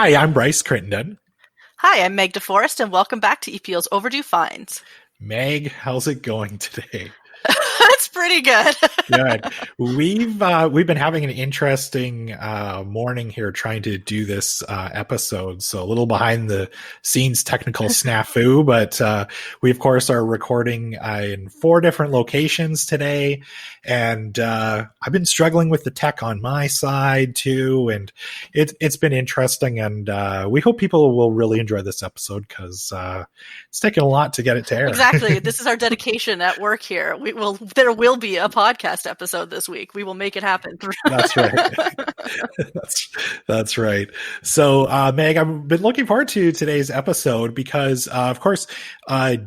Hi, I'm Bryce Crittenden. Hi, I'm Meg DeForest, and welcome back to EPL's Overdue Finds. Meg, how's it going today? That's pretty good. Good. We've been having an interesting morning here trying to do this episode. So a little behind the scenes technical snafu, but we of course are recording in 4 different locations today, and I've been struggling with the tech on my side too, and it's been interesting, and we hope people will really enjoy this episode because it's taken a lot to get it to air. Exactly. This is our dedication at work here. There will be a podcast episode this week. We will make it happen. That's right. That's right. So, Meg, I've been looking forward to today's episode because, of course,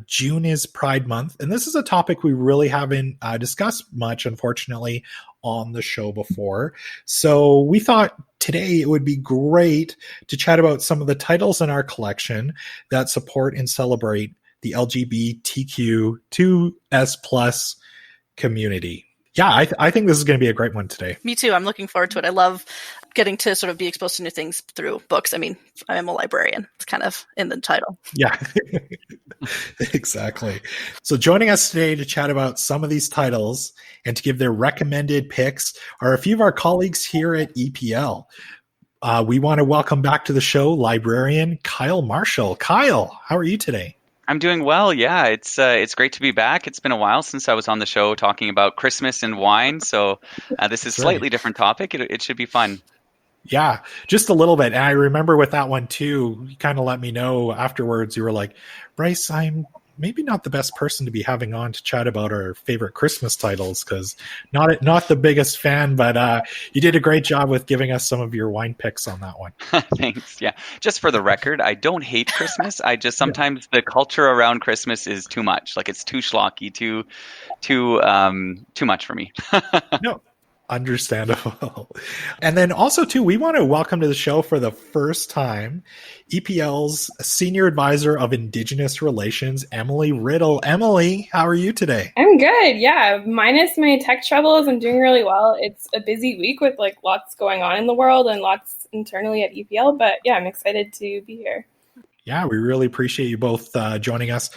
June is Pride Month, and this is a topic we really haven't discussed much, unfortunately, on the show before. So we thought today it would be great to chat about some of the titles in our collection that support and celebrate the LGBTQ2S plus community. Yeah, I think this is going to be a great one today. Me too. I'm looking forward to it. I love getting to sort of be exposed to new things through books. I mean, I am a librarian. It's kind of in the title. Yeah, exactly. So joining us today to chat about some of these titles and to give their recommended picks are a few of our colleagues here at EPL. We want to welcome back to the show Librarian Kyle Marshall. Kyle, how are you today? I'm doing well. Yeah, it's great to be back. It's been a while since I was on the show talking about Christmas and wine. So this is a slightly different topic. It should be fun. Yeah, just a little bit. And I remember with that one too, you kind of let me know afterwards. You were like, Bryce, I'm maybe not the best person to be having on to chat about our favorite Christmas titles because not the biggest fan, but you did a great job with giving us some of your wine picks on that one. Thanks. Yeah. Just for the record, I don't hate Christmas. I just sometimes the culture around Christmas is too much. Like it's too schlocky, too much for me. No. Understandable. And then also, too, we want to welcome to the show for the first time EPL's Senior Advisor of Indigenous Relations, Emily Riddle. Emily, how are you today? I'm good. Yeah. Minus my tech troubles, I'm doing really well. It's a busy week with like lots going on in the world and lots internally at EPL. But yeah, I'm excited to be here. Yeah, we really appreciate you both joining us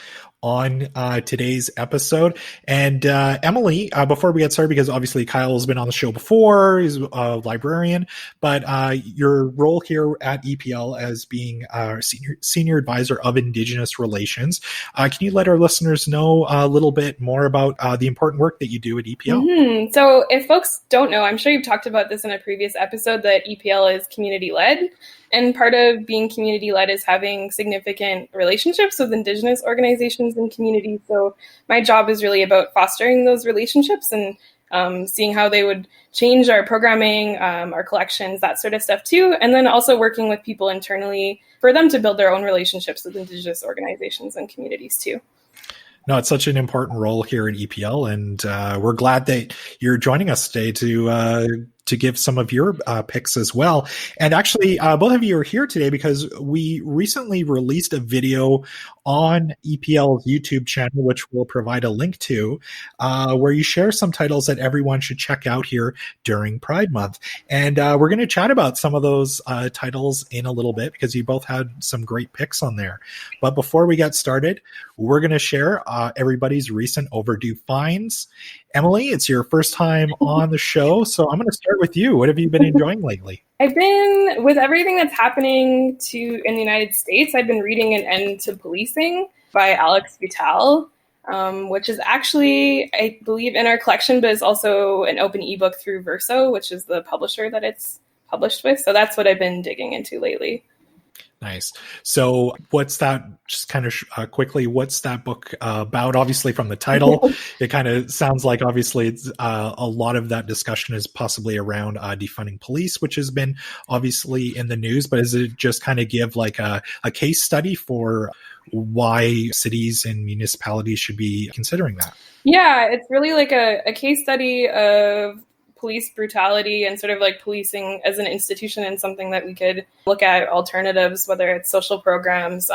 on today's episode. And Emily, before we get started, because obviously Kyle has been on the show before, he's a librarian, but your role here at EPL as being our senior advisor of Indigenous Relations, can you let our listeners know a little bit more about the important work that you do at EPL? Mm-hmm. So if folks don't know, I'm sure you've talked about this in a previous episode, that EPL is community-led. And part of being community-led is having significant relationships with Indigenous organizations and communities. So my job is really about fostering those relationships and seeing how they would change our programming, our collections, that sort of stuff too. And then also working with people internally for them to build their own relationships with Indigenous organizations and communities too. No, it's such an important role here at EPL, and we're glad that you're joining us today to give some of your picks as well. And actually, both of you are here today because we recently released a video on EPL's YouTube channel, which we'll provide a link to, where you share some titles that everyone should check out here during Pride Month. And we're going to chat about some of those titles in a little bit because you both had some great picks on there. But before we get started, we're going to share everybody's recent Overdue Finds. Emily, it's your first time on the show, so I'm going to start with you. What have you been enjoying lately? I've been, with everything that's happening in the United States, I've been reading An End to Policing by Alex Vital, which is actually, I believe, in our collection, but is also an open ebook through Verso, which is the publisher that it's published with. So that's what I've been digging into lately. Nice. So what's that, just kind of quickly, what's that book about? Obviously from the title, it kind of sounds like obviously it's, a lot of that discussion is possibly around defunding police, which has been obviously in the news, but is it just kind of give like a case study for why cities and municipalities should be considering that? Yeah, it's really like a case study of police brutality and sort of like policing as an institution and something that we could look at alternatives, whether it's social programs,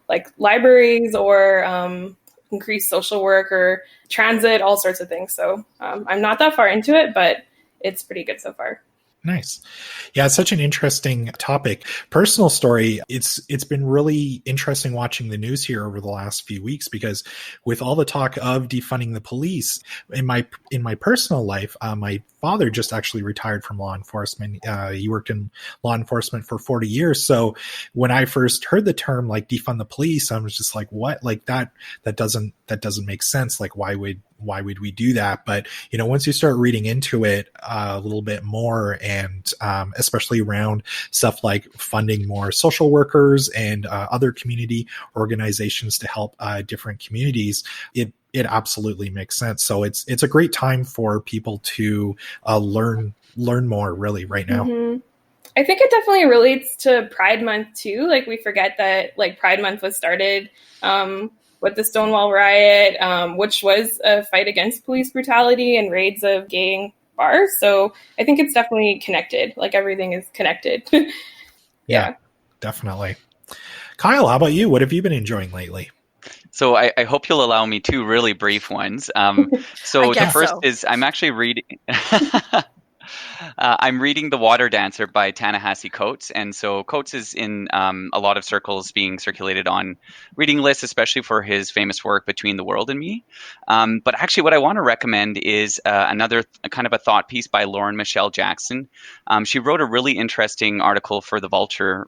like libraries or increased social work or transit, all sorts of things. So I'm not that far into it, but it's pretty good so far. Nice. Yeah, it's such an interesting topic. Personal story, it's been really interesting watching the news here over the last few weeks, because with all the talk of defunding the police, in my personal life, my father just actually retired from law enforcement. He worked in law enforcement for 40 years. So when I first heard the term like defund the police, I was just like, what? Like that doesn't make sense. Like why would we do that? But, you know, once you start reading into it a little bit more, and especially around stuff like funding more social workers and other community organizations to help different communities, it absolutely makes sense. So it's a great time for people to learn more really right now. Mm-hmm. I think it definitely relates to Pride Month too. Like we forget that like Pride Month was started with the Stonewall riot, which was a fight against police brutality and raids of gay bars. So I think it's definitely connected. Like everything is connected. Yeah, definitely. Kyle, how about you? What have you been enjoying lately? So I hope you'll allow me two really brief ones. So the first is I'm actually reading. I'm reading The Water Dancer by Tana Coates. And so Coates is in a lot of circles being circulated on reading lists, especially for his famous work Between the World and Me. But actually what I want to recommend is another kind of a thought piece by Lauren Michelle Jackson. She wrote a really interesting article for Vulture,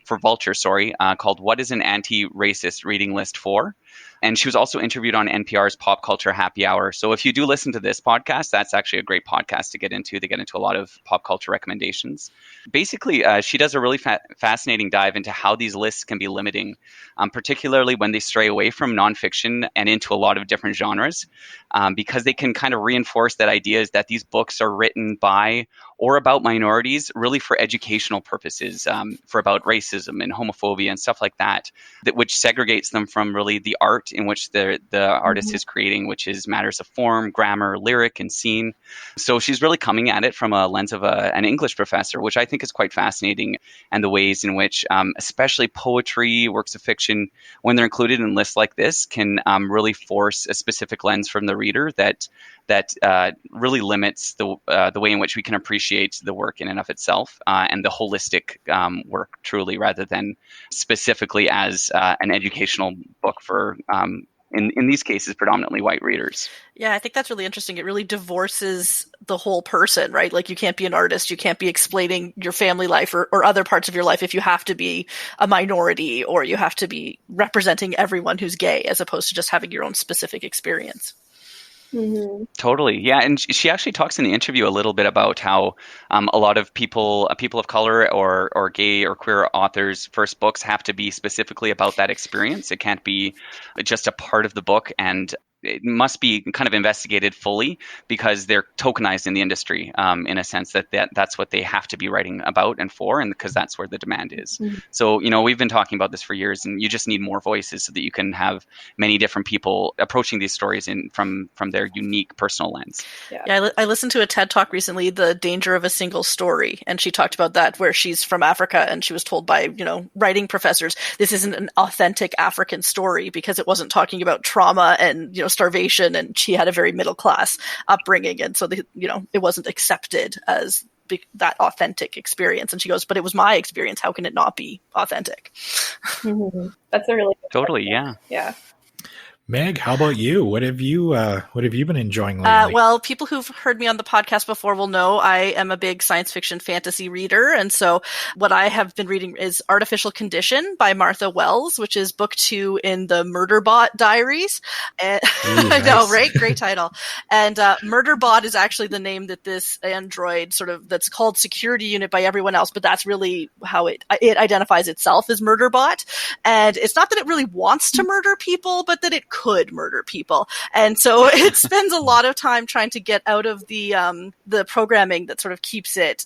called What is an Anti-Racist Reading List For? And she was also interviewed on NPR's Pop Culture Happy Hour. So if you do listen to this podcast, that's actually a great podcast to get into. They get into a lot of pop culture recommendations. Basically, she does a really fascinating dive into how these lists can be limiting, particularly when they stray away from nonfiction and into a lot of different genres, because they can kind of reinforce that idea is that these books are written by or about minorities really for educational purposes, for about racism and homophobia and stuff like that, which segregates them from really the art in which the artist is creating, which is matters of form, grammar, lyric, and scene. So she's really coming at it from a lens of an English professor, which I think is quite fascinating, and the ways in which especially poetry, works of fiction, when they're included in lists like this, can really force a specific lens from the reader that really limits the way in which we can appreciate the work in and of itself, and the holistic work truly, rather than specifically as an educational book for, in these cases, predominantly white readers. Yeah, I think that's really interesting. It really divorces the whole person, right? Like you can't be an artist, you can't be explaining your family life or other parts of your life if you have to be a minority, or you have to be representing everyone who's gay, as opposed to just having your own specific experience. Mm-hmm. Totally. Yeah. And she actually talks in the interview a little bit about how a lot of people of color or gay or queer authors' first books have to be specifically about that experience. It can't be just a part of the book, and it must be kind of investigated fully because they're tokenized in the industry, in a sense that's what they have to be writing about and for, and because that's where the demand is. Mm-hmm. So, you know, we've been talking about this for years, and you just need more voices so that you can have many different people approaching these stories from their unique personal lens. Yeah, I listened to a TED Talk recently, The Danger of a Single Story, and she talked about that, where she's from Africa and she was told by, writing professors, this isn't an authentic African story because it wasn't talking about trauma and, starvation, and she had a very middle class upbringing, and so it wasn't accepted as that authentic experience. And she goes, but it was my experience, how can it not be authentic? Mm-hmm. That's a really good totally question. Yeah. Meg, how about you? What have you been enjoying lately? Well, people who've heard me on the podcast before will know I am a big science fiction fantasy reader. And so what I have been reading is Artificial Condition by Martha Wells, which is book 2 in the Murderbot Diaries. And, Ooh, I know, nice. right? Great title. And Murderbot is actually the name that this android that's called security unit by everyone else, but that's really how it identifies itself as Murderbot. And it's not that it really wants to murder people, but that it could murder people. And so it spends a lot of time trying to get out of the programming that sort of keeps it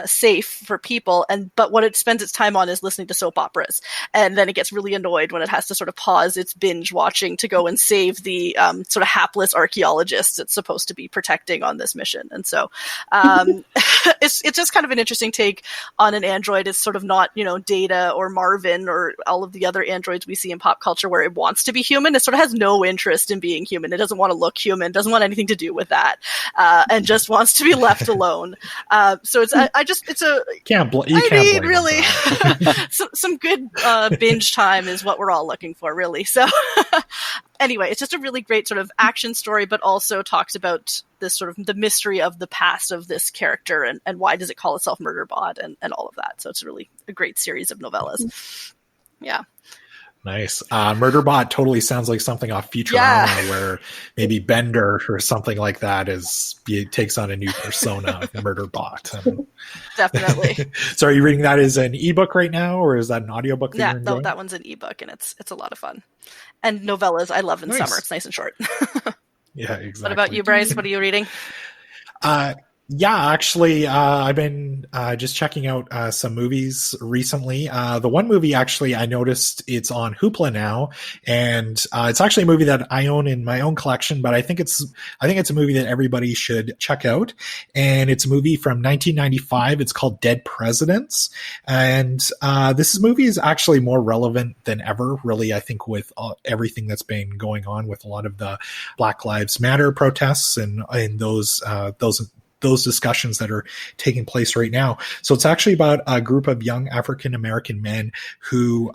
safe for people, but what it spends its time on is listening to soap operas, and then it gets really annoyed when it has to sort of pause its binge watching to go and save the sort of hapless archaeologists it's supposed to be protecting on this mission. And so it's just kind of an interesting take on an android. It's sort of not Data or Marvin or all of the other androids we see in pop culture where it wants to be human. It sort of has no interest in being human. It doesn't want to look human, doesn't want anything to do with that, and just wants to be left alone. So it's it's a you can't blame them really for that. some good binge time is what we're all looking for, really. So anyway, it's just a really great sort of action story, but also talks about this sort of the mystery of the past of this character and why does it call itself Murderbot and all of that. So it's really a great series of novellas. Yeah. Nice. Murderbot totally sounds like something off Futurama where maybe Bender or something like that takes on a new persona of Murderbot. Definitely. So are you reading that as an ebook right now, or is that an audiobook that you're enjoying? No, that one's an ebook, and it's a lot of fun. And novellas I love in summer. It's nice and short. Yeah, exactly. What about you, Bryce? What are you reading? Yeah, actually, I've been just checking out some movies recently. The one movie, actually, I noticed it's on Hoopla now, and it's actually a movie that I own in my own collection. But I think it's a movie that everybody should check out, and it's a movie from 1995. It's called Dead Presidents, and this movie is actually more relevant than ever. Really, I think with everything that's been going on with a lot of the Black Lives Matter protests and those discussions that are taking place right now. So it's actually about a group of young African-American men who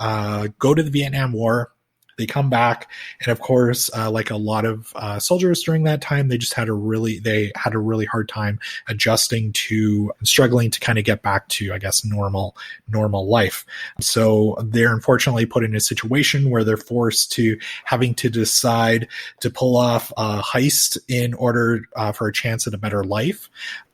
go to the Vietnam War. They come back, and of course, like a lot of soldiers during that time, they had a really hard time adjusting to struggling to kind of get back to, I guess, normal life. So they're unfortunately put in a situation where they're forced to having to decide to pull off a heist in order for a chance at a better life.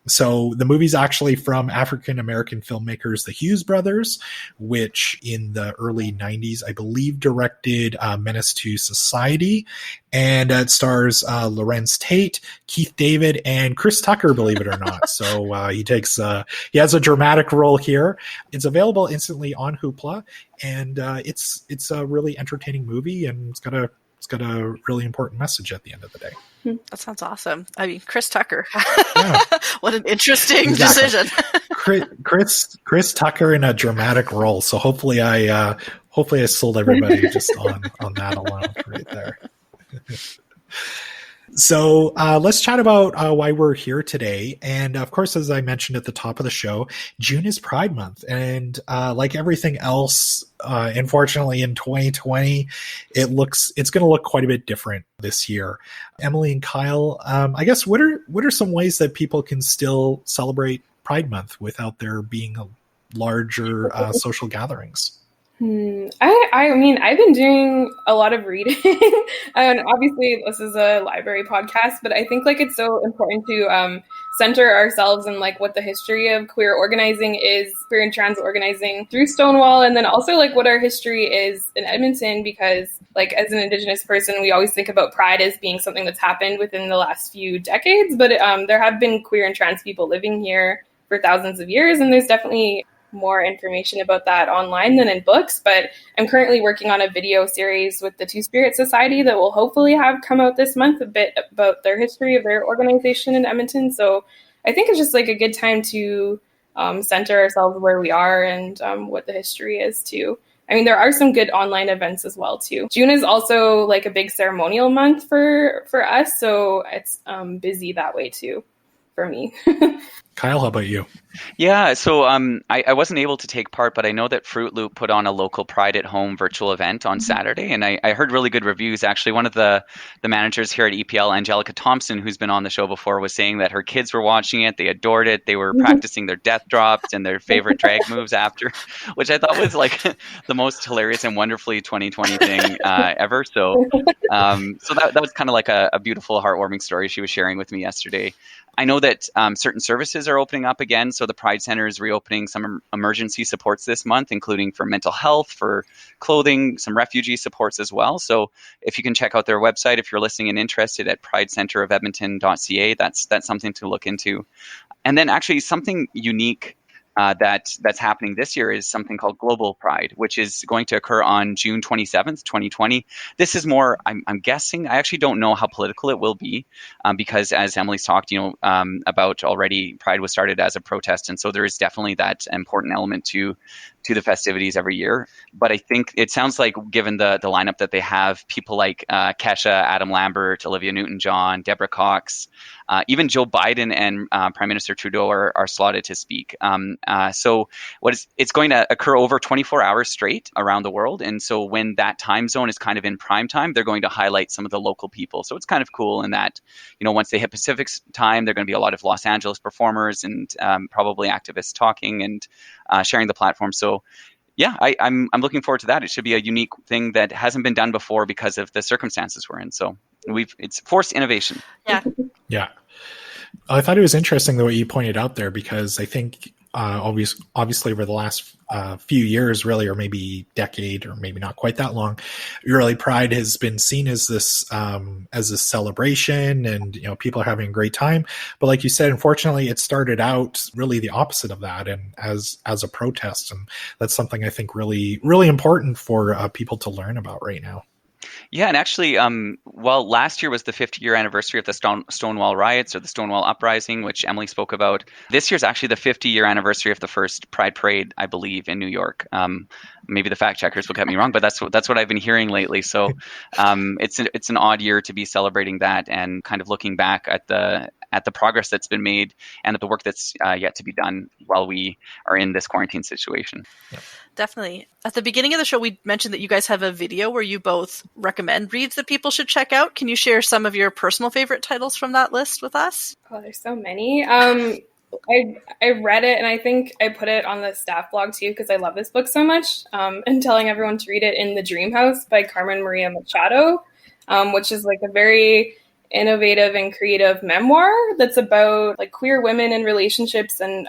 So the movie's actually from African-American filmmakers, the Hughes brothers, which in the early 90s, I believe, directed Menace to Society. And it stars Lorenz Tate, Keith David, and Chris Tucker, believe it or not. So he has a dramatic role here. It's available instantly on Hoopla, and it's a really entertaining movie, and it's got a really important message at the end of the day. That sounds awesome. I mean, Chris Tucker. Yeah. What an interesting decision. Chris Tucker in a dramatic role. So hopefully I sold everybody just on that alone right there. So let's chat about why we're here today. And of course, as I mentioned at the top of the show, June is Pride Month. And like everything else, unfortunately in 2020, it's going to look quite a bit different this year. Emily and Kyle, I guess what are some ways that people can still celebrate Pride Month without there being a larger social gatherings? I mean, I've been doing a lot of reading, and obviously this is a library podcast, but I think like it's so important to center ourselves in like what the history of queer organizing is, queer and trans organizing through Stonewall, and then also like what our history is in Edmonton, because like as an Indigenous person, we always think about Pride as being something that's happened within the last few decades, but there have been queer and trans people living here for thousands of years, and there's definitely more information about that online than in books. But I'm currently working on a video series with the Two Spirit Society that will hopefully have come out this month, a bit about their history of their organization in Edmonton. So I think it's just like a good time to center ourselves where we are and what the history is too. I mean, there are some good online events as well too. June is also like a big ceremonial month for us, so it's busy that way too for me. Kyle, how about you? Yeah, so I wasn't able to take part, but I know that Fruit Loop put on a local Pride at Home virtual event on Saturday, and I heard really good reviews. Actually, one of the managers here at EPL, Angelica Thompson, who's been on the show before, was saying that her kids were watching it, they adored it, they were practicing their death drops and their favorite drag moves after, which I thought was like the most hilarious and wonderfully 2020 thing ever. So that was kind of like a beautiful, heartwarming story she was sharing with me yesterday. I know that certain services are opening up again. So the Pride Center is reopening some emergency supports this month, including for mental health, for clothing, some refugee supports as well. So if you can check out their website, if you're listening and interested at pridecenterofedmonton.ca, that's something to look into. And then actually something unique that's happening this year is something called Global Pride, which is going to occur on June 27th, 2020. This is more, I'm guessing, I actually don't know how political it will be because as Emily's talked, about already, Pride was started as a protest. And so there is definitely that important element to to the festivities every year. But I think it sounds like, given the lineup that they have, people like Kesha, Adam Lambert, Olivia Newton-John, Deborah Cox, even Joe Biden and Prime Minister Trudeau are slotted to speak. So it's going to occur over 24 hours straight around the world. And so when that time zone is kind of in prime time, they're going to highlight some of the local people. So it's kind of cool in that, once they hit Pacific time, there are going to be a lot of Los Angeles performers and probably activists talking and sharing the platform. So yeah, I'm looking forward to that. It should be a unique thing that hasn't been done before because of the circumstances we're in. So it's forced innovation. Yeah. Yeah. I thought it was interesting the way you pointed out there, because I think obviously over the last few years, really, or maybe decade, or maybe not quite that long, really Pride has been seen as this celebration, and people are having a great time. But like you said, unfortunately, it started out really the opposite of that, and as a protest, and that's something I think really, really important for people to learn about right now. Yeah, and actually, last year was the 50-year anniversary of the Stonewall riots, or the Stonewall uprising, which Emily spoke about. This year's actually the 50-year anniversary of the first Pride Parade, I believe, in New York. Maybe the fact checkers will get me wrong, but that's what I've been hearing lately. So it's an odd year to be celebrating that and kind of looking back at the progress that's been made and at the work that's yet to be done while we are in this quarantine situation. Yep. Definitely. At the beginning of the show, we mentioned that you guys have a video where you both recommend reads that people should check out. Can you share some of your personal favorite titles from that list with us? Oh, there's so many. I read it, and I think I put it on the staff blog too, because I love this book so much, and telling everyone to read it, In the Dream House by Carmen Maria Machado, which is like a very innovative and creative memoir that's about like queer women in relationships and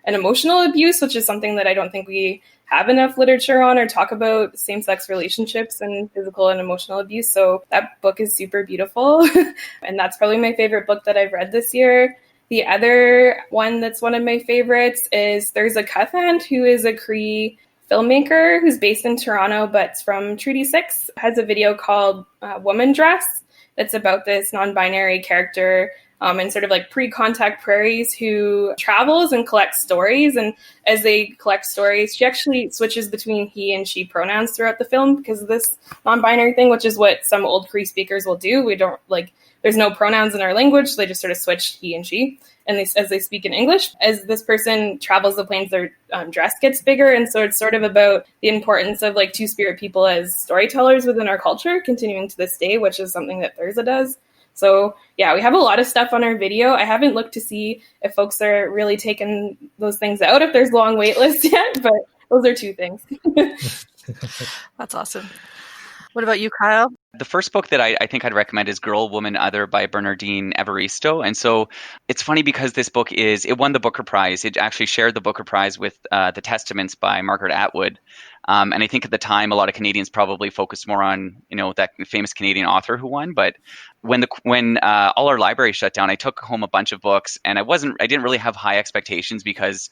emotional abuse, which is something that I don't think we have enough literature on or talk about, same-sex relationships and physical and emotional abuse. So that book is super beautiful. And that's probably my favorite book that I've read this year. The other one that's one of my favorites is There's a Cuthand, who is a Cree filmmaker who's based in Toronto, but from Treaty 6, has a video called Woman Dress. That's about this non-binary character in sort of like pre-contact prairies who travels and collects stories. And as they collect stories, she actually switches between he and she pronouns throughout the film because of this non-binary thing, which is what some old Cree speakers will do. We don't there's no pronouns in our language, so they just sort of switch he and she. And as they speak in English, as this person travels the plains, their dress gets bigger. And so it's sort of about the importance of like two-spirit people as storytellers within our culture, continuing to this day, which is something that Thurza does. So yeah, we have a lot of stuff on our video. I haven't looked to see if folks are really taking those things out, if there's long wait lists yet, but those are two things. That's awesome. What about you, Kyle? The first book that I think I'd recommend is Girl, Woman, Other by Bernardine Evaristo. And so it's funny because this book it won the Booker Prize. It actually shared the Booker Prize with The Testaments by Margaret Atwood. And I think at the time, a lot of Canadians probably focused more on, that famous Canadian author who won. But when all our libraries shut down, I took home a bunch of books, and I didn't really have high expectations because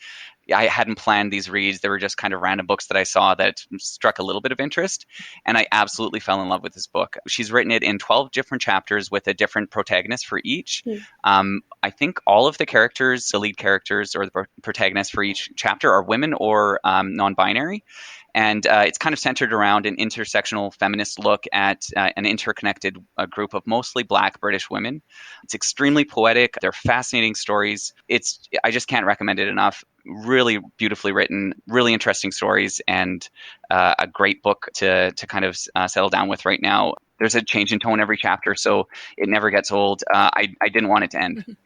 I hadn't planned these reads. They were just kind of random books that I saw that struck a little bit of interest. And I absolutely fell in love with this book. She's written it in 12 different chapters with a different protagonist for each. I think all of the characters, the lead characters or the protagonists for each chapter are women or non-binary. And it's kind of centered around an intersectional feminist look at an interconnected group of mostly Black British women. It's extremely poetic. They're fascinating stories. I just can't recommend it enough. Really beautifully written, really interesting stories, and a great book to kind of settle down with right now. There's a change in tone every chapter, so it never gets old. I didn't want it to end.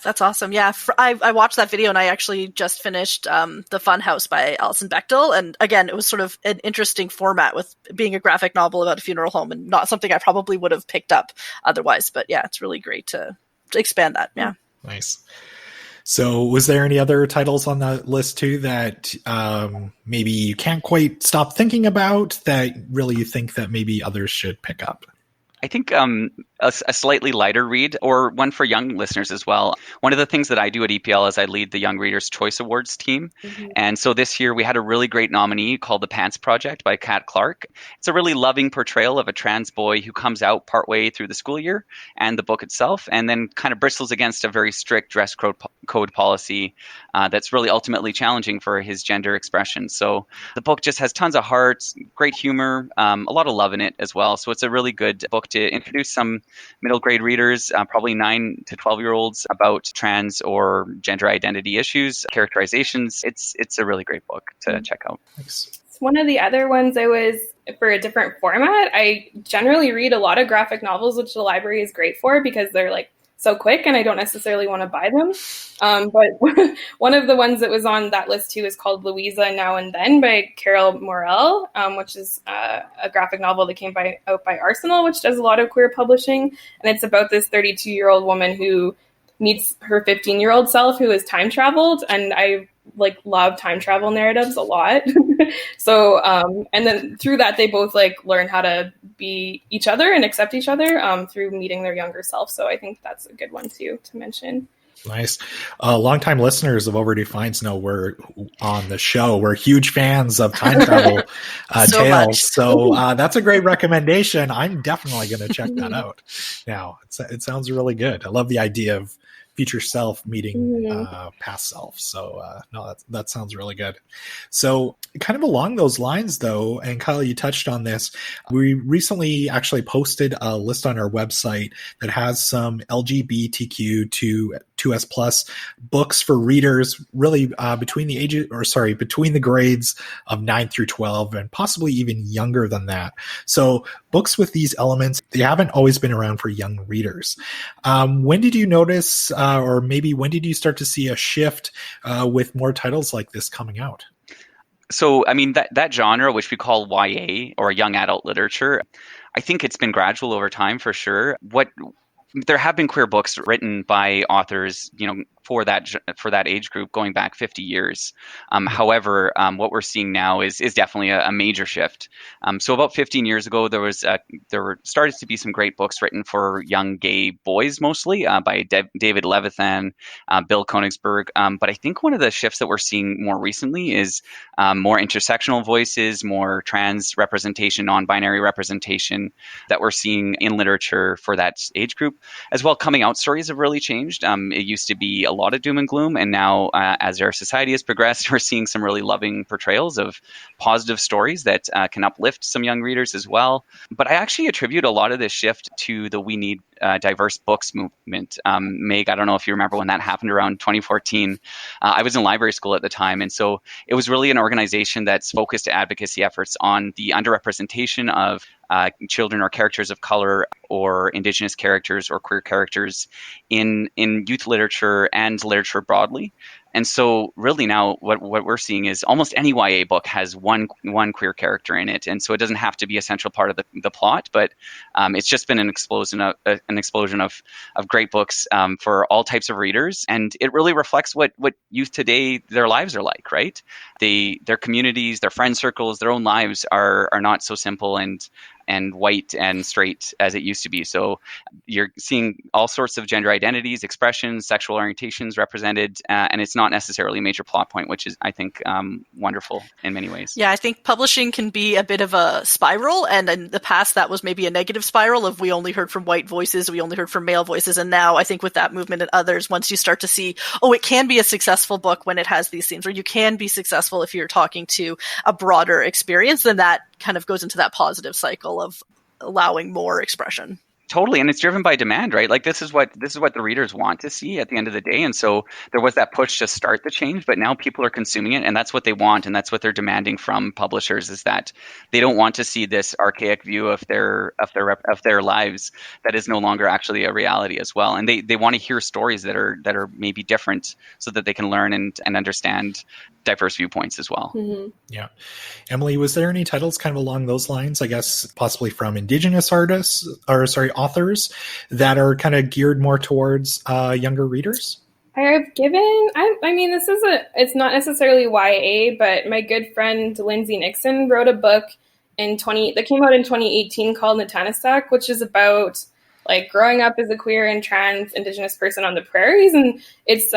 That's awesome. Yeah, I watched that video, and I actually just finished The Fun House by Alison Bechdel. And again, it was sort of an interesting format with being a graphic novel about a funeral home and not something I probably would have picked up otherwise. But yeah, it's really great to expand that. Yeah. Nice. So was there any other titles on the list too that maybe you can't quite stop thinking about that really you think that maybe others should pick up? I think a slightly lighter read, or one for young listeners as well. One of the things that I do at EPL is I lead the Young Readers Choice Awards team. And so this year we had a really great nominee called The Pants Project by Kat Clark. It's a really loving portrayal of a trans boy who comes out partway through the school year and the book itself, and then kind of bristles against a very strict dress code policy that's really ultimately challenging for his gender expression. So the book just has tons of heart, great humor, a lot of love in it as well. So it's a really good book to introduce some middle grade readers, probably 9 to 12-year-olds, about trans or gender identity issues, characterizations. It's a really great book to check out. Thanks. One of the other ones for a different format. I generally read a lot of graphic novels, which the library is great for because they're like so quick and I don't necessarily want to buy them. But one of the ones that was on that list too is called Louisa Now and Then by Carol Morel, which is a graphic novel that came out by Arsenal, which does a lot of queer publishing. And it's about this 32-year-old woman who meets her 15-year-old self who has time traveled. And I love time travel narratives a lot. So, and then through that, they both learn how to be each other and accept each other through meeting their younger self. So I think that's a good one too to mention. Nice. Longtime listeners of Overdue Finds know we're on the show. We're huge fans of time travel tales. So that's a great recommendation. I'm definitely going to check that out. Now, it sounds really good. I love the idea of future self meeting past self. So no, that sounds really good. So kind of along those lines though, and Kyle, you touched on this, we recently actually posted a list on our website that has some LGBTQ2S plus books for readers really between the grades of 9 through 12 and possibly even younger than that. So books with these elements, they haven't always been around for young readers. When did you notice or maybe when did you start to see a shift with more titles like this coming out? So, I mean, that genre, which we call YA or young adult literature, I think it's been gradual over time for sure. There have been queer books written by authors, for that age group going back 50 years. However, what we're seeing now is definitely a major shift. So about 15 years ago, there started to be some great books written for young gay boys, mostly by David Levithan, Bill Konigsberg. But I think one of the shifts that we're seeing more recently is more intersectional voices, more trans representation, non-binary representation that we're seeing in literature for that age group. As well, coming out stories have really changed. It used to be a lot of doom and gloom, and now as our society has progressed, we're seeing some really loving portrayals of positive stories that can uplift some young readers as well. But I actually attribute a lot of this shift to the We Need Diverse Books movement. Meg, I don't know if you remember when that happened around 2014. I was in library school at the time, and so it was really an organization that's focused advocacy efforts on the underrepresentation of children or characters of color or Indigenous characters or queer characters in youth literature and literature broadly. And so really now what we're seeing is almost any YA book has one queer character in it. And so it doesn't have to be a central part of the plot, but it's just been an explosion of great books for all types of readers. And it really reflects what youth today, their lives are like, right? Their communities, their friend circles, their own lives are not so simple and white and straight as it used to be. So you're seeing all sorts of gender identities, expressions, sexual orientations represented, and it's not necessarily a major plot point, which is, I think, wonderful in many ways. Yeah, I think publishing can be a bit of a spiral, and in the past that was maybe a negative spiral of we only heard from white voices, we only heard from male voices, and now I think with that movement and others, once you start to see, it can be a successful book when it has these themes, or you can be successful if you're talking to a broader experience, then that kind of goes into that positive cycle of allowing more expression. Totally, and it's driven by demand, right? Like this is what the readers want to see at the end of the day, and so there was that push to start the change, but now people are consuming it, and that's what they want, and that's what they're demanding from publishers, is that they don't want to see this archaic view of their lives that is no longer actually a reality as well, and they want to hear stories that are maybe different, so that they can learn and understand diverse viewpoints as well. Mm-hmm. Yeah. Emily, was there any titles kind of along those lines, I guess, possibly from Indigenous authors that are kind of geared more towards younger readers? I mean, it's not necessarily YA, but my good friend Lindsay Nixon wrote a book that came out in 2018 called Natana Stack, which is about like growing up as a queer and trans Indigenous person on the prairies. And it's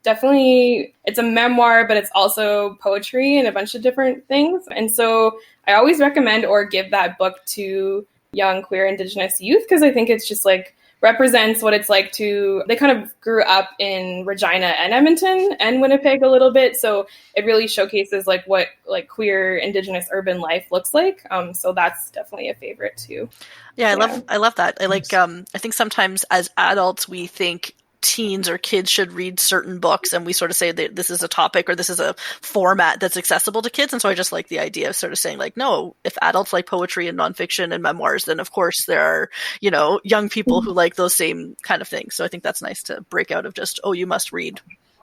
definitely, it's a memoir, but it's also poetry and a bunch of different things. And so I always recommend or give that book to young queer Indigenous youth, because I think it's just like represents what it's like they kind of grew up in Regina and Edmonton and Winnipeg a little bit. So it really showcases like what like queer Indigenous urban life looks like. So that's definitely a favorite too. Yeah, I love that. I like, I think sometimes as adults, we think teens or kids should read certain books, and we sort of say that this is a topic or this is a format that's accessible to kids. And so I just like the idea of sort of saying like, no, if adults like poetry and nonfiction and memoirs, then of course there are, young people who like those same kind of things. So I think that's nice to break out of just, oh, you must read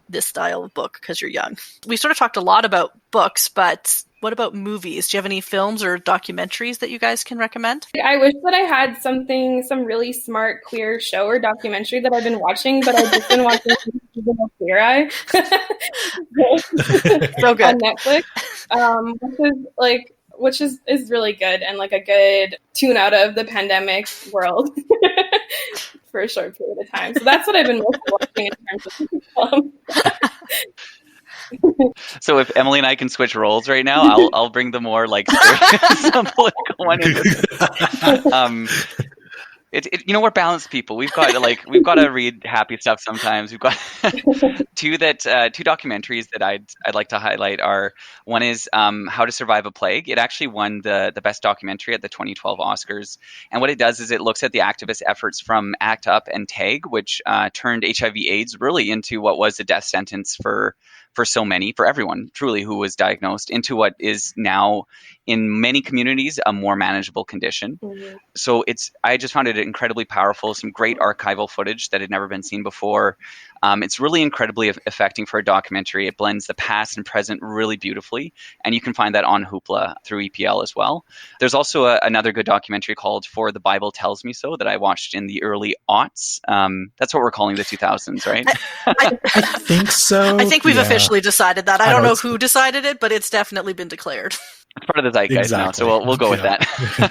this style of book because you're young. We sort of talked a lot about books, but what about movies? Do you have any films or documentaries that you guys can recommend? I wish that I had some really smart queer show or documentary that I've been watching, but I've just been watching Queer Eye. So good. On Netflix, which is really good and like a good tune out of the pandemic world for a short period of time. So that's what I've been mostly watching in terms of film. So if Emily and I can switch roles right now, I'll bring the more like serious political one into this. We're balanced people. We've got to read happy stuff sometimes. We've got two documentaries that I'd like to highlight are, one is How to Survive a Plague. It actually won the best documentary at the 2012 Oscars. And what it does is it looks at the activist efforts from ACT UP and TAG, which turned HIV/AIDS really into what was a death sentence for so many, for everyone truly who was diagnosed, into what is now in many communities a more manageable condition. Mm-hmm. So I just found it incredibly powerful, some great archival footage that had never been seen before. It's really incredibly affecting for a documentary. It blends the past and present really beautifully, and you can find that on Hoopla through EPL as well. There's also another good documentary called For the Bible Tells Me So that I watched in the early aughts. That's what we're calling the 2000s, right? I think so. I think we've officially decided that. I don't know who decided it, but it's definitely been declared. It's part of the zeitgeist now, so we'll go with that.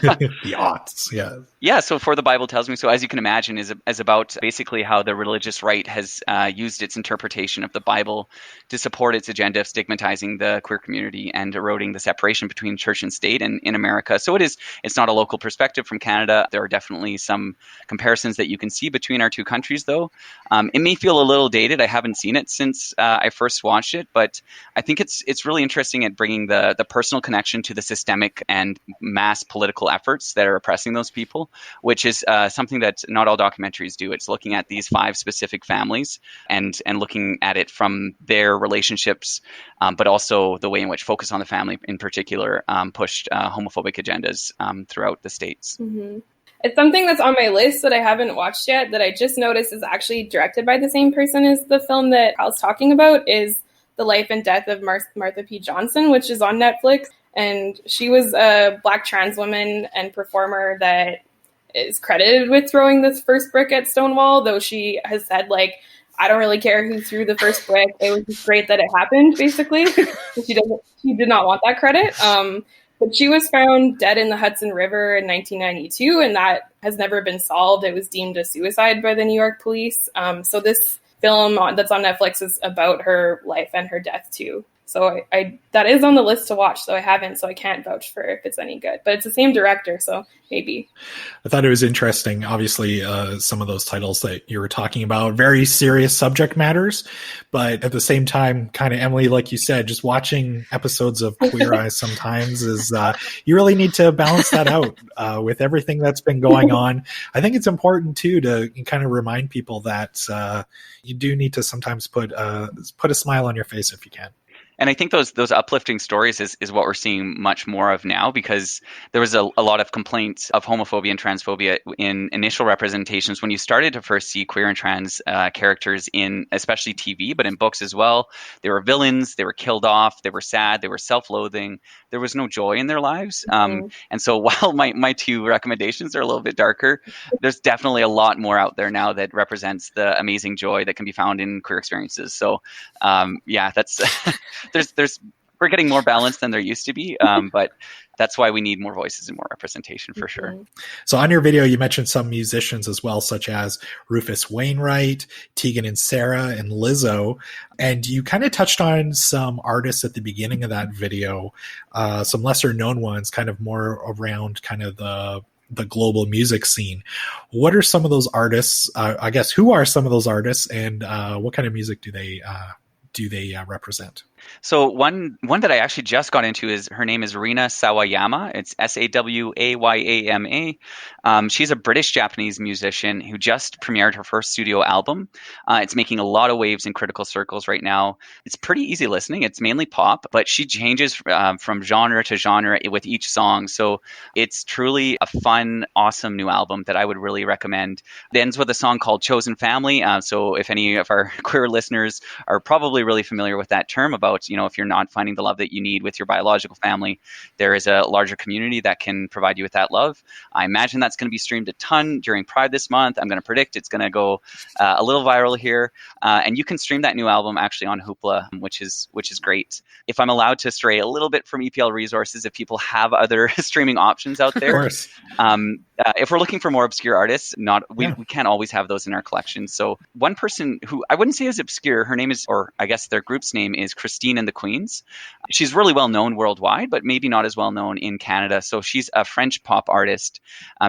The aughts, yeah. Yeah, so For the Bible Tells Me So, as you can imagine, is about basically how the religious right has used its interpretation of the Bible to support its agenda of stigmatizing the queer community and eroding the separation between church and state in America. So it's not a local perspective from Canada. There are definitely some comparisons that you can see between our two countries, though. It may feel a little dated. I haven't seen it since I first watched it, but I think it's really interesting at bringing the personal connection to the systemic and mass political efforts that are oppressing those people, which is something that not all documentaries do. It's looking at these 5 specific families and looking at it from their relationships, but also the way in which Focus on the Family in particular pushed homophobic agendas throughout the states. Mm-hmm. It's something that's on my list that I haven't watched yet that I just noticed is actually directed by the same person as the film that Hal's talking about, is The Life and Death of Martha P. Johnson, which is on Netflix. And she was a Black trans woman and performer that is credited with throwing this first brick at Stonewall, though she has said, like, I don't really care who threw the first brick. It was just great that it happened, basically. She did not want that credit. But she was found dead in the Hudson River in 1992, and that has never been solved. It was deemed a suicide by the New York police. So this film that's on Netflix is about her life and her death, too. So I that is on the list to watch, though I haven't, so I can't vouch for if it's any good. But it's the same director, so maybe. I thought it was interesting. Obviously, some of those titles that you were talking about, very serious subject matters, but at the same time, kind of, Emily, like you said, just watching episodes of Queer Eye sometimes is you really need to balance that out with everything that's been going on. I think it's important too to kind of remind people that you do need to sometimes put a smile on your face if you can. And I think those uplifting stories is what we're seeing much more of now, because there was a lot of complaints of homophobia and transphobia in initial representations when you started to first see queer and trans characters in especially TV, but in books as well. They were villains, they were killed off, they were sad, they were self-loathing, there was no joy in their lives. And so while my 2 recommendations are a little bit darker, there's definitely a lot more out there now that represents the amazing joy that can be found in queer experiences. So yeah, that's... There's we're getting more balanced than there used to be. But that's why we need more voices and more representation for sure. So on your video, you mentioned some musicians as well, such as Rufus Wainwright, Tegan and Sarah, and Lizzo. And you kind of touched on some artists at the beginning of that video, some lesser known ones, kind of more around kind of the global music scene. What are some of those artists? I guess, who are some of those artists, and what kind of music do they represent? So one that I actually just got into is, her name is Rina Sawayama. It's Sawayama. She's a British-Japanese musician who just premiered her first studio album. It's making a lot of waves in critical circles right now. It's pretty easy listening. It's mainly pop, but she changes from genre to genre with each song. So it's truly a fun, awesome new album that I would really recommend. It ends with a song called Chosen Family. So if any of our queer listeners are probably really familiar with that term about, if you're not finding the love that you need with your biological family, there is a larger community that can provide you with that love. I imagine that's going to be streamed a ton during Pride this month. I'm going to predict it's going to go a little viral here. And you can stream that new album actually on Hoopla, which is great. If I'm allowed to stray a little bit from EPL resources, if people have other streaming options out there, Of course. If we're looking for more obscure artists, we can't always have those in our collection. So one person who I wouldn't say is obscure, her name is, or I guess their group's name is Christine and the Queens. She's really well known worldwide, but maybe not as well known in Canada. So she's a French pop artist.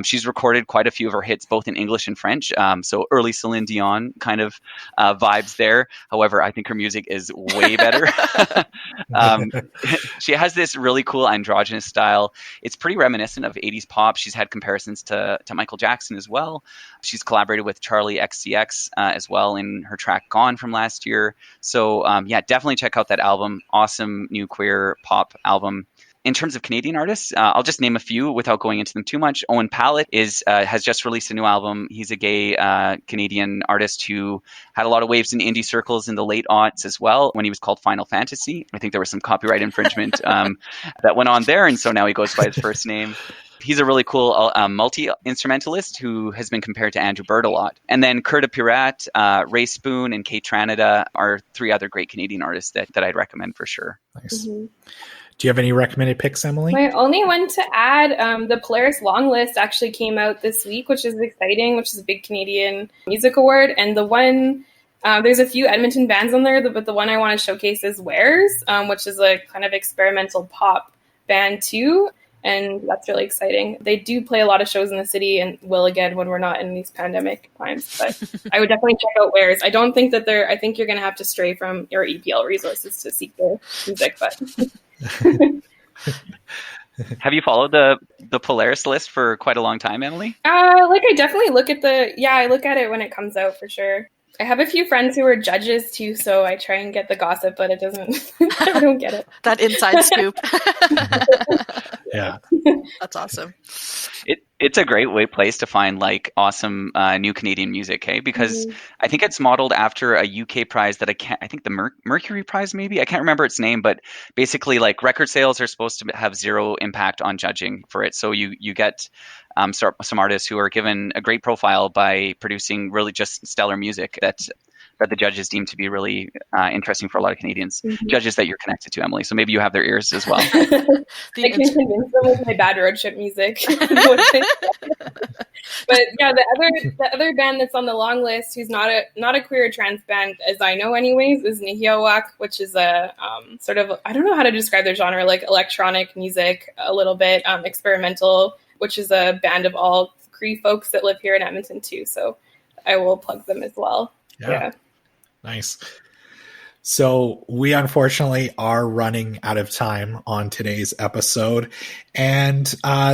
She's recorded quite a few of her hits, both in English and French. So early Celine Dion kind of vibes there. However, I think her music is way better. She has this really cool androgynous style. It's pretty reminiscent of 80s pop. She's had comparisons to Michael Jackson as well. She's collaborated with Charlie XCX as well in her track Gone from last year. So definitely check out that album. Awesome new queer pop album. In terms of Canadian artists, I'll just name a few without going into them too much. Owen Pallett has just released a new album. He's a gay Canadian artist who had a lot of waves in indie circles in the late aughts as well, when he was called Final Fantasy. I think there was some copyright infringement that went on there, and so now he goes by his first name. He's a really cool multi-instrumentalist who has been compared to Andrew Bird a lot. And then Curta Pirat, Ray Spoon, and Kate Tranada are three other great Canadian artists that I'd recommend for sure. Nice. Mm-hmm. Do you have any recommended picks, Emily? My only one to add, the Polaris Long List actually came out this week, which is exciting, which is a big Canadian music award. And the one, there's a few Edmonton bands on there, but the one I want to showcase is Wares, which is a kind of experimental pop band too. And that's really exciting. They do play a lot of shows in the city and will again when we're not in these pandemic times. But I would definitely check out Wares. I don't think that I think you're going to have to stray from your EPL resources to seek their music, but... Have you followed the Polaris list for quite a long time, Emily? I definitely look at I look at it when it comes out for sure. I have a few friends who are judges too, so I try and get the gossip, but it doesn't, I don't get it. That inside scoop. Yeah. That's awesome. It's a great place to find awesome new Canadian music, hey? Because I think it's modeled after a UK prize that I think the Mercury Prize maybe? I can't remember its name, but basically record sales are supposed to have zero impact on judging for it. So you get some artists who are given a great profile by producing really just stellar music that the judges deem to be really interesting for a lot of Canadians, judges that you're connected to, Emily. So maybe you have their ears as well. I can convince them with my bad road trip music. But yeah, the other band that's on the long list, who's not a queer or trans band, as I know anyways, is Wack, which is a sort of, I don't know how to describe their genre, electronic music, a little bit experimental, which is a band of all Cree folks that live here in Edmonton too. So I will plug them as well. Yeah. Nice. So we unfortunately are running out of time on today's episode. And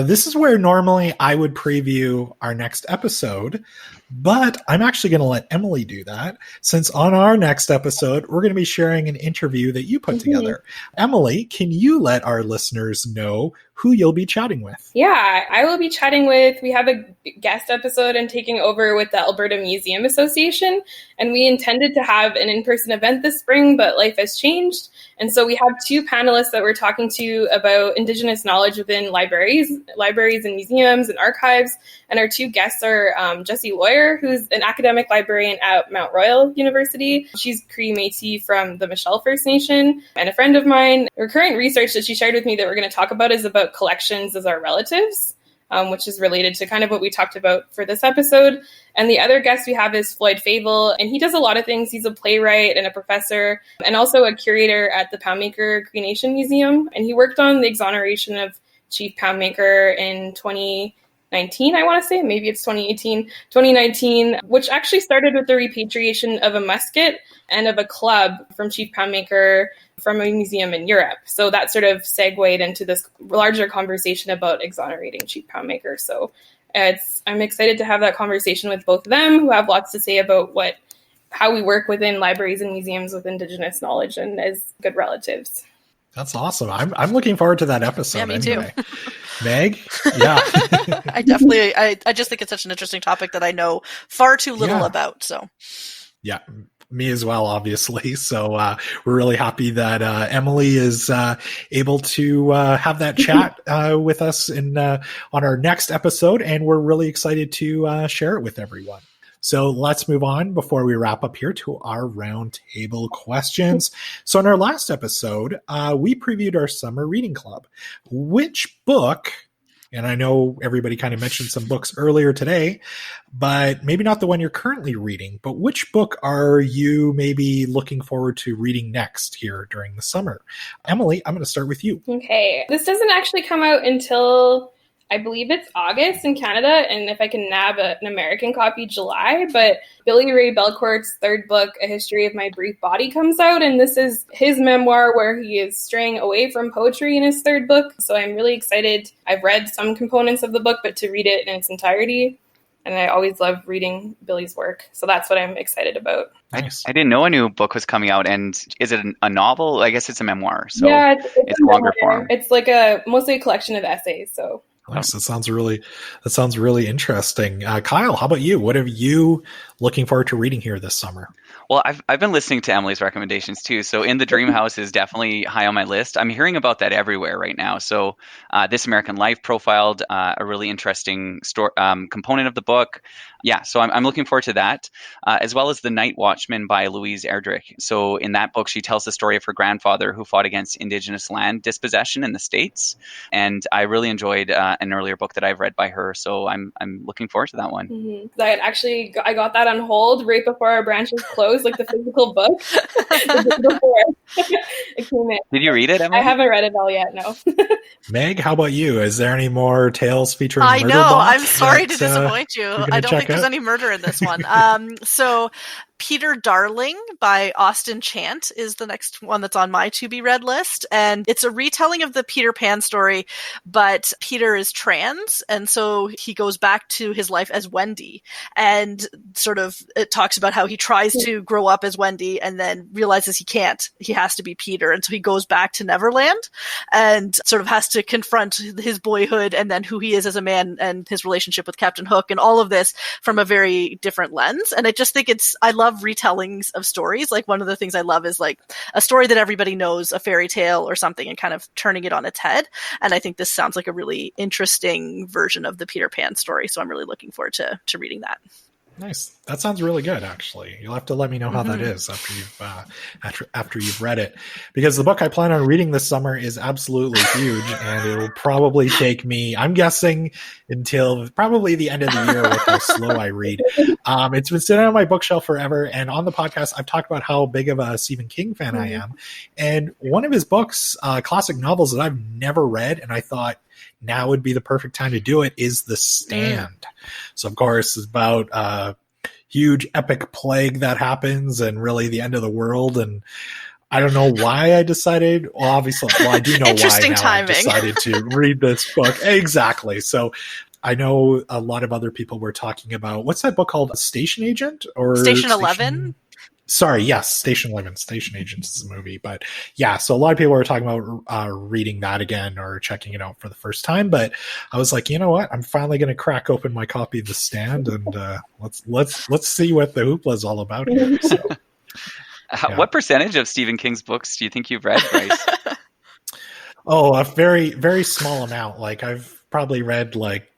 this is where normally I would preview our next episode, but I'm actually going to let Emily do that, since on our next episode, we're going to be sharing an interview that you put together. Emily, can you let our listeners know who you'll be chatting with? Yeah, I will be chatting with, we have a guest episode and taking over with the Alberta Museum Association, and we intended to have an in-person event this spring, but life has changed. And so we have two panelists that we're talking to about Indigenous knowledge within libraries and museums and archives. And our two guests are Jessie Lawyer, who's an academic librarian at Mount Royal University. She's Cree Métis from the Michelle First Nation and a friend of mine. Her current research that she shared with me that we're going to talk about is about collections as our relatives. Which is related to kind of what we talked about for this episode. And the other guest we have is Floyd Fable, and he does a lot of things. He's a playwright and a professor, and also a curator at the Poundmaker Cree Nation Museum. And he worked on the exoneration of Chief Poundmaker in 2019, I want to say. Maybe it's 2019, which actually started with the repatriation of a musket and of a club from Chief Poundmaker from a museum in Europe. So that sort of segued into this larger conversation about exonerating Chief Poundmaker. So I'm excited to have that conversation with both of them, who have lots to say about how we work within libraries and museums with Indigenous knowledge and as good relatives. That's awesome. I'm looking forward to that episode. Yeah, me anyway. too. Meg? Yeah. I just think it's such an interesting topic that I know far too little about. So yeah, me as well, obviously. So we're really happy that Emily is able to have that chat with us on our next episode, and we're really excited to share it with everyone. So let's move on before we wrap up here to our roundtable questions. So in our last episode, we previewed our summer reading club. Which book, and I know everybody kind of mentioned some books earlier today, but maybe not the one you're currently reading, but which book are you maybe looking forward to reading next here during the summer? Emily, I'm going to start with you. Okay. This doesn't actually come out until, I believe it's August in Canada, and if I can nab an American copy, July. But Billy Ray Bellacourt's third book, A History of My Brief Body, comes out, and this is his memoir where he is straying away from poetry in his third book. So I'm really excited. I've read some components of the book, but to read it in its entirety. And I always love reading Billy's work. So that's what I'm excited about. Nice. I didn't know a new book was coming out. And is it a novel? I guess it's a memoir. So yeah, it's longer form. It's like mostly a collection of essays. So nice. That sounds really interesting. Kyle, how about you? What are you looking forward to reading here this summer? Well, I've been listening to Emily's recommendations too. So In the Dream House is definitely high on my list. I'm hearing about that everywhere right now. So This American Life profiled a really interesting component of the book. Yeah, so I'm looking forward to that, as well as The Night Watchman by Louise Erdrich. So in that book, she tells the story of her grandfather who fought against Indigenous land dispossession in the States. And I really enjoyed an earlier book that I've read by her. So I'm looking forward to that one. Mm-hmm. I got that on hold right before our branches closed, like the physical book. Before it came in. Did you read it, Emily? I haven't read it all yet, no. Meg, how about you? Is there any more tales featuring I murder know. bots I'm sorry that, to disappoint you. I don't think there's any murder in this one. So Peter Darling by Austin Chant is the next one that's on my to be read list. And it's a retelling of the Peter Pan story, but Peter is trans. And so he goes back to his life as Wendy, and sort of it talks about how he tries to grow up as Wendy and then realizes he can't. He has to be Peter. And so he goes back to Neverland and sort of has to confront his boyhood and then who he is as a man and his relationship with Captain Hook and all of this from a very different lens. And I just think I love retellings of stories. Like one of the things I love is like a story that everybody knows, a fairy tale or something, and kind of turning it on its head. And I think this sounds like a really interesting version of the Peter Pan story. So I'm really looking forward to reading that. Nice. That sounds really good, actually. You'll have to let me know how that is after you've read it, because the book I plan on reading this summer is absolutely huge, and it will probably take me, I'm guessing, until probably the end of the year with how slow I read. It's been sitting on my bookshelf forever, and on the podcast, I've talked about how big of a Stephen King fan I am, and one of his books, classic novels that I've never read, and I thought now would be the perfect time to do it, is The Stand. So, of course, it's about a huge epic plague that happens and really the end of the world. And I don't know why I decided. Well, obviously, I do know why now I decided to read this book. Exactly. So I know a lot of other people were talking about, what's that book called? Station Agent? Or Station 11? Sorry, yes, Station 11. Station Agents is a movie. But yeah, so a lot of people were talking about reading that again or checking it out for the first time. But I was like, you know what? I'm finally going to crack open my copy of The Stand, and let's see what the hoopla is all about here. So. What percentage of Stephen King's books do you think you've read, Bryce? Oh, a very, very small amount. Like I've probably read like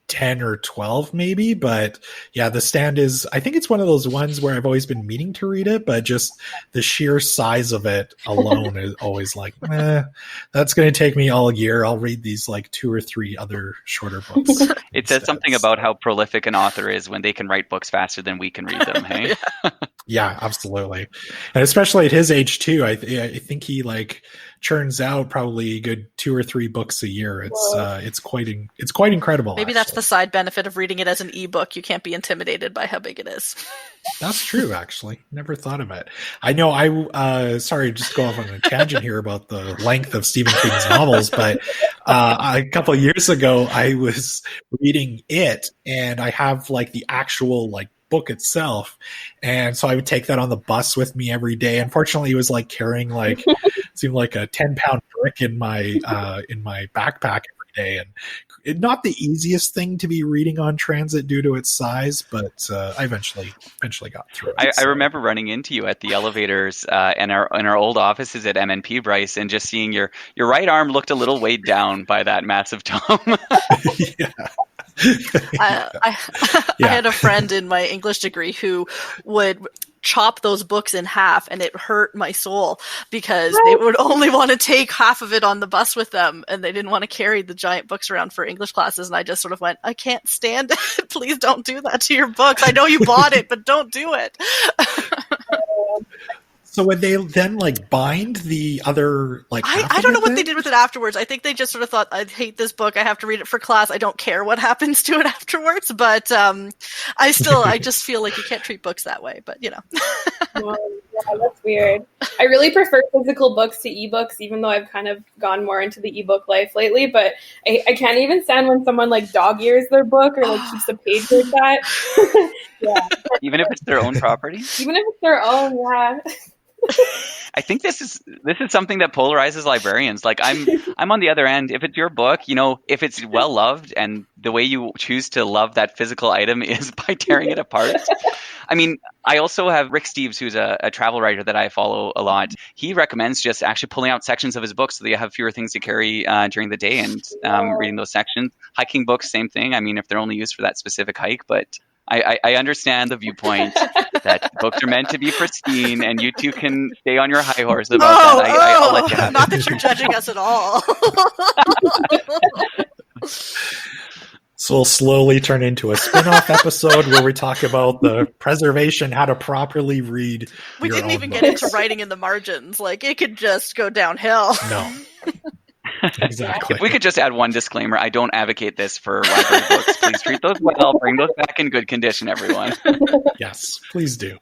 10 or 12 maybe, but yeah, The Stand is, I think it's one of those ones where I've always been meaning to read it, but just the sheer size of it alone is always like, that's going to take me all year. I'll read these like 2 or 3 other shorter books. It says something about how prolific an author is when they can write books faster than we can read them, hey? Yeah, absolutely. And especially at his age too, I think he like churns out probably a good 2 or 3 books a year. It's quite incredible. Maybe that's the side benefit of reading it as an ebook. You can't be intimidated by how big it is. That's true, actually. Never thought of it. I know sorry, just go off on a tangent here about the length of Stephen King's novels, but a couple of years ago, I was reading it, and I have like the actual like book itself, and so I would take that on the bus with me every day. Unfortunately, it was like carrying like seemed like a 10-pound brick in my backpack every day, and not the easiest thing to be reading on transit due to its size, but I eventually got through it. I remember running into you at the elevators in our old offices at MNP, Bryce, and just seeing your right arm looked a little weighed down by that massive tome. Yeah. I had a friend in my English degree who would chop those books in half, and it hurt my soul because they would only want to take half of it on the bus with them, and they didn't want to carry the giant books around for English classes. And I just sort of went, I can't stand it. Please don't do that to your books. I know you bought it, but don't do it. So would they then like bind the other like? I don't know what they did with it afterwards. I think they just sort of thought, I hate this book. I have to read it for class. I don't care what happens to it afterwards. But I just feel like you can't treat books that way. But Well, yeah, that's weird. I really prefer physical books to ebooks, even though I've kind of gone more into the ebook life lately. But I can't even stand when someone like dog ears their book or like keeps a page like that. Yeah. Even if it's their own property? Even if it's their own, yeah. I think this is something that polarizes librarians. Like I'm on the other end. If it's your book, if it's well loved, and the way you choose to love that physical item is by tearing it apart. I mean, I also have Rick Steves, who's a travel writer that I follow a lot. He recommends just actually pulling out sections of his book so that you have fewer things to carry during the day, and reading those sections. Hiking books, same thing. I mean, if they're only used for that specific hike, but I understand the viewpoint that books are meant to be pristine, and you two can stay on your high horse about that. I'll let you have it. Not that you're judging us at all. So we'll slowly turn into a spin-off episode where we talk about the preservation, how to properly read. We didn't even get into writing in the margins. Like, it could just go downhill. No. Exactly. If we could just add one disclaimer, I don't advocate this for library books. Please treat those well. Bring those back in good condition, everyone. Yes, please do.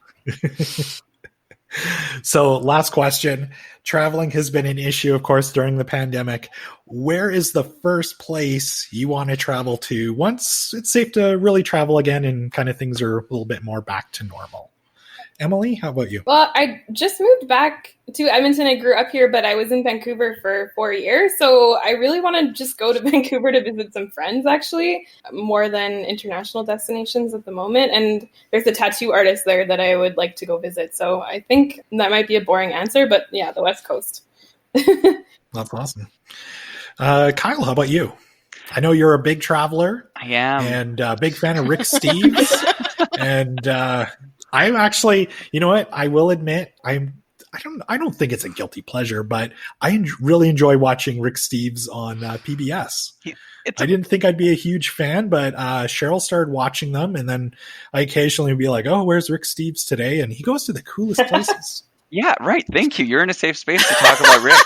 So last question. Traveling has been an issue, of course, during the pandemic. Where is the first place you want to travel to once it's safe to really travel again and kind of things are a little bit more back to normal? Emily, how about you? Well, I just moved back to Edmonton. I grew up here, but I was in Vancouver for 4 years. So I really want to just go to Vancouver to visit some friends, actually, more than international destinations at the moment. And there's a tattoo artist there that I would like to go visit. So I think that might be a boring answer, but yeah, the West Coast. That's awesome. Kyle, how about you? I know you're a big traveler. I am. And a big fan of Rick Steves. And I'm actually, you know what? I will admit, I don't think it's a guilty pleasure, but I really enjoy watching Rick Steves on PBS. I didn't think I'd be a huge fan, but Cheryl started watching them, and then I occasionally would be like, "Oh, where's Rick Steves today?" And he goes to the coolest places. Yeah, right. Thank you. You're in a safe space to talk about Rick.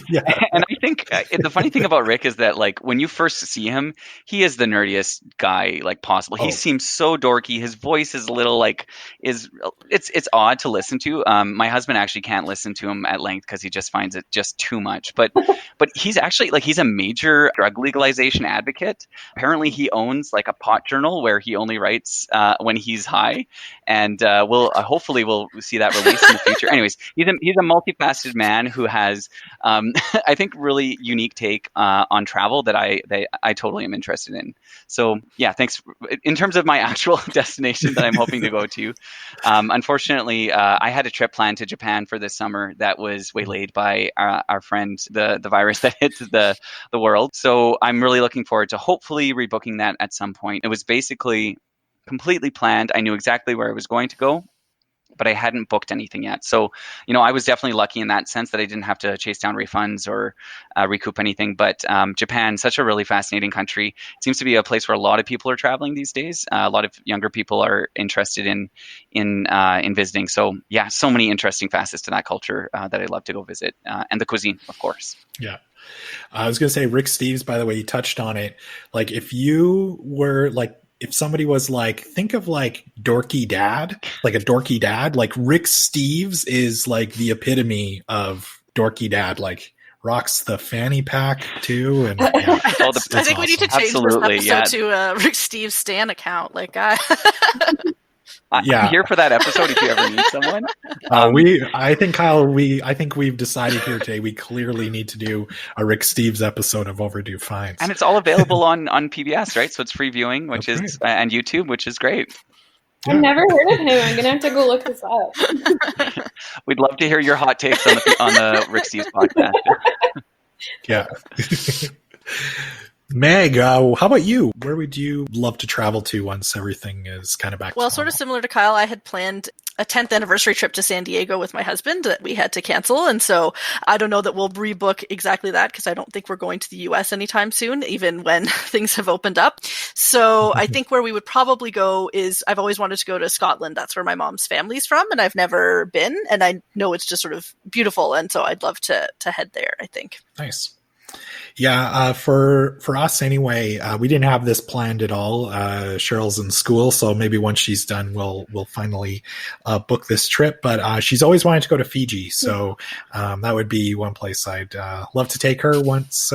Yeah. And I think the funny thing about Rick is that, like, when you first see him, he is the nerdiest guy like possible. He seems so dorky. His voice is a little like it's odd to listen to. My husband actually can't listen to him at length because he just finds it just too much. But he's actually he's a major drug legalization advocate. Apparently, he owns like a pot journal where he only writes when he's high, and we'll hopefully we'll see that released in the future. culture. Anyways, he's a multifaceted man who has, I think, really unique take on travel that I totally am interested in. So yeah, thanks. In terms of my actual destination that I'm hoping to go to, unfortunately, I had a trip planned to Japan for this summer that was waylaid by our friend, the virus that hit the world. So I'm really looking forward to hopefully rebooking that at some point. It was basically completely planned. I knew exactly where I was going to go, but I hadn't booked anything yet. So, I was definitely lucky in that sense that I didn't have to chase down refunds or recoup anything. But Japan, such a really fascinating country. It seems to be a place where a lot of people are traveling these days. A lot of younger people are interested in visiting. So yeah, so many interesting facets to that culture that I'd love to go visit. And the cuisine, of course. Yeah. I was going to say, Rick Steves, by the way, you touched on it. Like, if somebody was like, think of like dorky dad, like a dorky dad, like Rick Steves is like the epitome of dorky dad, like rocks the fanny pack too. And yeah, I think we need to change this episode to a Rick Steves Stan account. Like, I'm here for that episode if you ever need someone. I think, Kyle, I think we've decided here today we clearly need to do a Rick Steves episode of Overdue Finds. And it's all available on PBS, right? So it's free viewing, which is and YouTube, which is great. Yeah. I've never heard of him. I'm going to have to go look this up. We'd love to hear your hot takes on the Rick Steves podcast. Yeah. Meg, how about you? Where would you love to travel to once everything is kind of back to normal? Sort of similar to Kyle, I had planned a 10th anniversary trip to San Diego with my husband that we had to cancel. And so I don't know that we'll rebook exactly that because I don't think we're going to the US anytime soon, even when things have opened up. So I think where we would probably go is, I've always wanted to go to Scotland. That's where my mom's family's from, and I've never been. And I know it's just sort of beautiful. And so I'd love to head there, I think. Nice. Yeah, for us anyway, we didn't have this planned at all. Cheryl's in school, so maybe once she's done, we'll finally book this trip. But she's always wanted to go to Fiji, so that would be one place I'd love to take her once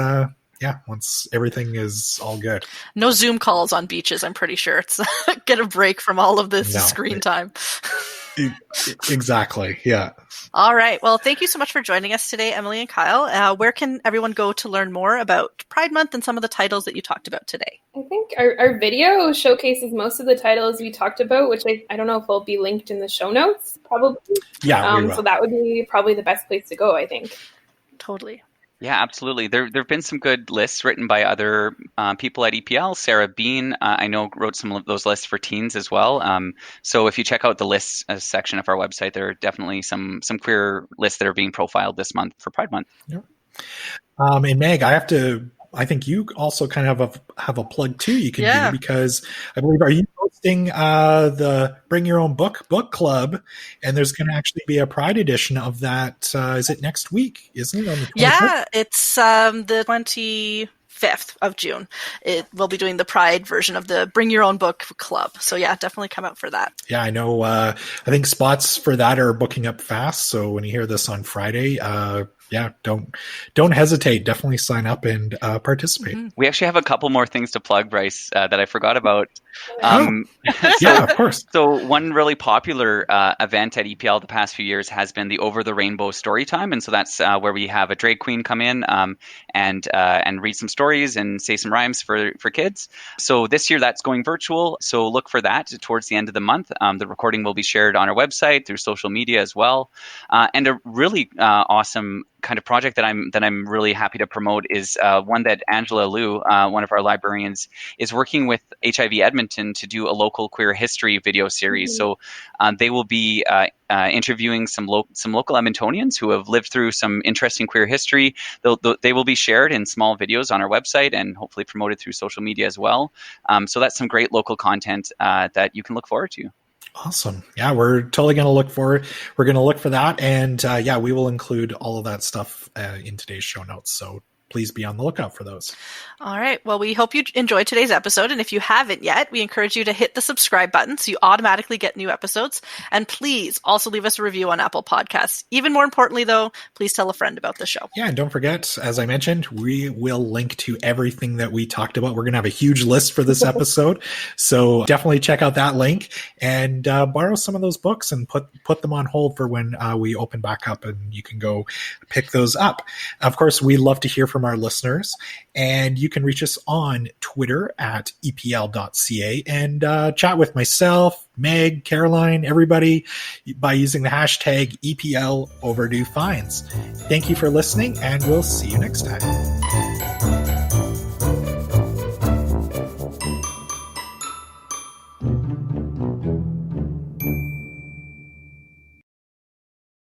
everything is all good. No Zoom calls on beaches, I'm pretty sure. It's get a break from all of this screen time. Exactly, yeah. All right. Well, thank you so much for joining us today, Emily and Kyle. Where can everyone go to learn more about Pride Month and some of the titles that you talked about today? I think our video showcases most of the titles we talked about, which I don't know if will be linked in the show notes, probably. Yeah, so that would be probably the best place to go, I think. Totally. Yeah, absolutely. There have been some good lists written by other people at EPL. Sarah Bean, I know, wrote some of those lists for teens as well. So if you check out the lists section of our website, there are definitely some queer lists that are being profiled this month for Pride Month. Yeah. And Meg, I think you also kind of have a plug too you can do, because I believe, are you hosting the Bring Your Own Book club, and there's going to actually be a Pride edition of that. Is it next week? Isn't it on the 25th? Yeah, it's the 25th of June. We'll be doing the Pride version of the Bring Your Own Book club. So yeah, definitely come out for that. Yeah, I know. I think spots for that are booking up fast. So when you hear this on Friday, don't hesitate. Definitely sign up and participate. Mm-hmm. We actually have a couple more things to plug, Bryce, that I forgot about. Yeah, of course. So one really popular event at EPL the past few years has been the Over the Rainbow story time, and so that's where we have a drag queen come in and read some stories and say some rhymes for kids. So this year that's going virtual. So look for that towards the end of the month. The recording will be shared on our website through social media as well, and a really awesome kind of project that I'm really happy to promote is one that Angela Liu, one of our librarians, is working with HIV Edmonton to do a local queer history video series. Mm-hmm. So they will be interviewing some local Edmontonians who have lived through some interesting queer history. They will be shared in small videos on our website and hopefully promoted through social media as well. So that's some great local content that you can look forward to. Awesome. Yeah, we're totally going to look for it. We're going to look for that. And we will include all of that stuff in today's show notes. So please be on the lookout for those. All right. Well, we hope you enjoyed today's episode. And if you haven't yet, we encourage you to hit the subscribe button so you automatically get new episodes. And please also leave us a review on Apple Podcasts. Even more importantly, though, please tell a friend about the show. Yeah, and don't forget, as I mentioned, we will link to everything that we talked about. We're going to have a huge list for this episode. So definitely check out that link and borrow some of those books and put them on hold for when we open back up and you can go pick those up. Of course, we love to hear from our listeners, and you can reach us on Twitter at epl.ca and chat with myself, Meg, Caroline, everybody by using the hashtag EPL Overdue Finds. Thank you for listening, and we'll see you next time.